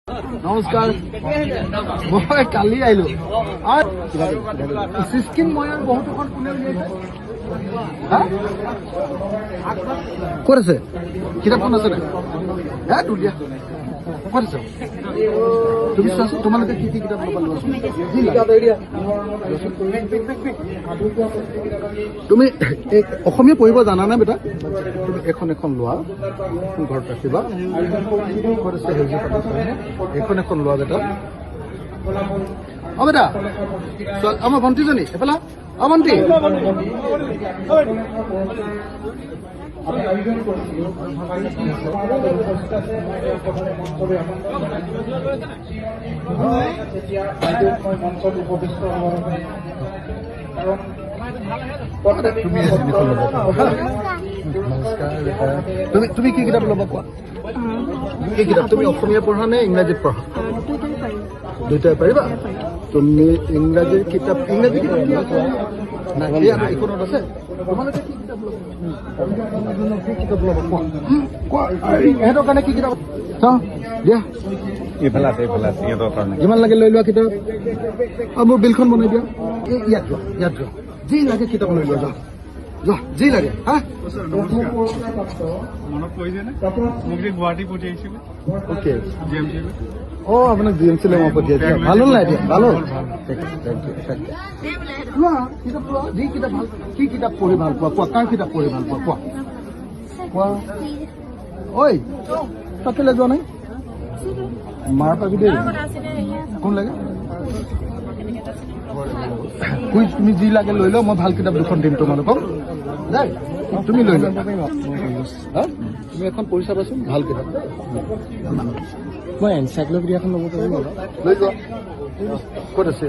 নমস্কাৰ মই কালি আহিলো সিস্কিম ময়াৰ বহুত এখন কোনে উলিয়াইছে ক'ত আছে কিতাপখন আছে হে তুলিয়া ক'ত আছে তুমি চোৱাচোন তোমালোকে কি কি কিতাপ ল'ব লোৱাচোন তুমি অসমীয়া পঢ়িব জানা নে বেটা তুমি এখন এখন লোৱা ঘৰত ৰাখিবা ক'ত আছে সেউজীয়া এখন এখন লোৱা বেটা অ বেটা আমাৰ ভণ্টিজনী এফালে অ ভণ্টি তুমি কি কিতাপ ল'বা কোৱা কি কিতাপ তুমি অসমীয়া পঢ়া নে ইংৰাজীত পঢ়া দুইটাই পাৰিবা তুমি ইংৰাজীৰ কিতাপ ইংৰাজী এইখনত আছে তোমালোকে কি কিতাপ ল'বা কি কিতাপ ল'বা কোৱা ইহঁতৰ কাৰণে কি কিতাপ চাওঁ দিয়া এইফালে আছে সিহঁতৰ কাৰণে যিমান লাগে লৈ লোৱা কিতাপ মোৰ বিলখন বনাই দিয়া ইয়াত যোৱা যি লাগে কিতাপ লৈ লোৱা যোৱা যি লাগে হা মনত পৰিছেনে মোক যে গুৱাহাটী পঠিয়াইছিলে অ'কে GMC অঁ আপোনাক GMC-লৈ মই পঠিয়াইছোঁ ভাল হ'ল নাই এতিয়া ভাল হ'ল লোৱা কিতাপ লোৱা যি কিতাপ ভাল কি কিতাপ পঢ়ি ভাল পোৱা কোৱা কাৰ কিতাপ পঢ়ি ভাল পোৱা কোৱা ঐ তাতেলৈ যোৱা নাই মাৰ পাবি দেই কোন লাগে কুইজ তুমি যি লাগে লৈ লওঁ মই ভাল কিতাপ দুখন দিম তোমালোকক দেই তুমি লৈ লোৱা তুমি এখন পঢ়ি চাবাচোন ভাল কিতাপ মই এনচাইক্লোপিডিয়াখন ল'ব পাৰিম লৈ যোৱা ক'ত আছে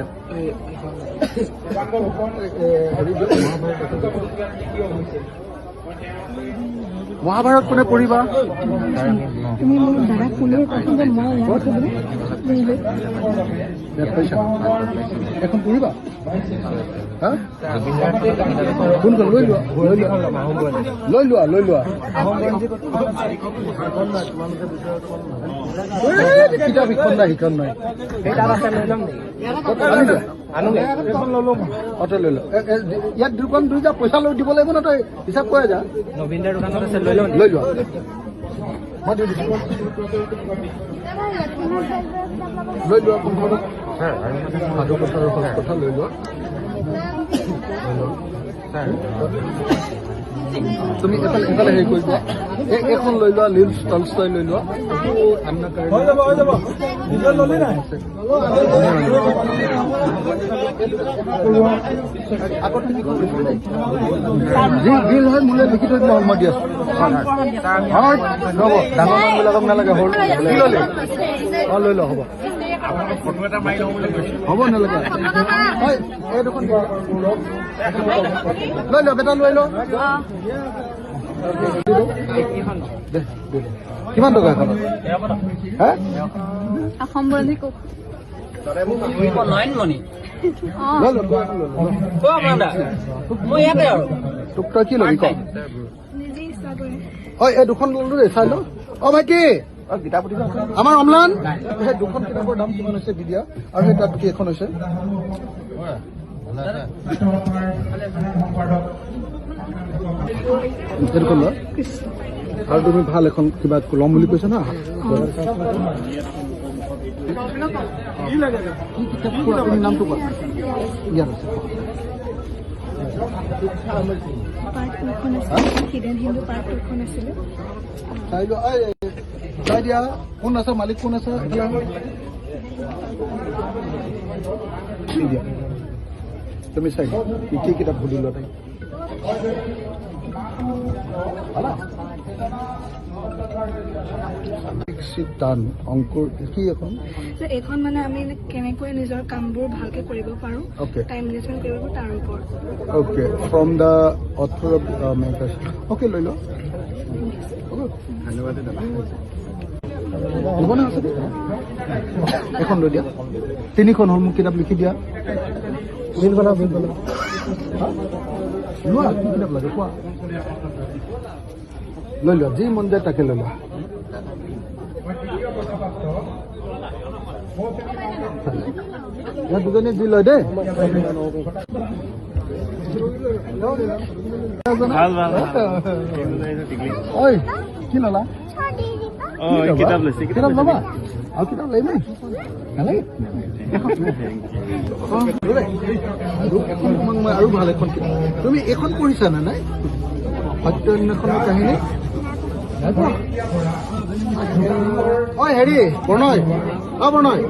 মহাভাৰত কোনে পঢ়িবা তুমি মোক দাদা কোনে কৈছে যে মই এখন পঢ়িবা হা কোনখন লৈ লোৱা কিতাপ শিখন নাই অটো লৈ লোৱা ইয়াত দুখন দুইটা পইচা লৈ দিব লাগিব ন তই হিচাপ কৰে যা নবীন্দাৰ দোকানত আছে লৈ লোৱা মই দি দিছোঁ লৈ লোৱা কোনখন সাধু কথাৰ কথা লৈ লোৱা তুমি এফালে হেৰি কৰি লোৱা এইখন লৈ লোৱা লিভ টলষ্টয় লৈ লোৱা আগত তুমি বিল হয় মোলৈ লিখি থৈ দিলে হ'ল মই দি আছো হয় ৰ'ব ডাঙৰ মানুহবিলাকক নালাগে সৰু কি ল'লে অঁ লৈ লওঁ হ'ব হ'ব নালাগে হয় এই দুখন লৈ লোৱা বেটা লৈ লওঁ কিমান টকা এখন হা অসম বন্ধী কোষ নয়নমণি তোক তই কি ল'বি ক নিজে ইচ্ছা কৰে ঐ এই দুখন ল'লো দেই চাই ল অ ভাইটি আমাৰ অম্লান সেই দুখন কিতাপৰ দাম কিমান হৈছে দি দিয়া আৰু সেই তাত কেইখন হৈছে এইখন লোৱা আৰু তুমি ভাল এখন কিবা ল'ম বুলি কৈছা না কি কিতাপ কোৱা তুমি নামটো কোৱা ইয়াত আছে পাৰ্ট টুখন আছিলে হিডেন হিন্দু পাৰ্ট টুখন আছিলে চাই লোৱা চাই দিয়া কোন আছে মালিক কোন আছে দিয়া তুমি চাই কি কিতাপ সুধি লোৱা তাই টান অংকুৰ কি এখন এইখন মানে আমি কেনেকৈ নিজৰ কামবোৰ ভালকে কৰিব পাৰো টাইম মেনেজমেণ্ট কৰিব পাৰো তাৰ ওপৰত okay from the author of makers okay লৈ লওঁ ধন্যবাদ দাদা হ'ব না আছে এখন লৈ দিয়া তিনিখন হ'ল মোক কিতাপ লিখি দিয়া বিল বনাওঁ লোৱা কি কিতাপ লাগে কোৱা লৈ লোৱা যি মন যায় তাকে লৈ লোৱা ইয়াত দুজনীয়ে যি লয় দেই ভাল ভাল ঐ কি ল'লা কিতাপ লৈছে কিতাপ ল'বা আৰু কিতাপ লাগিব নালাগে তোমাক মই আৰু ভাল এখন কিতাপ তুমি এইখন পঢ়িছা নে নাই সত্য অন্বেষণৰ কাহিনী ঐ হেৰি প্ৰণয় প্ৰণয়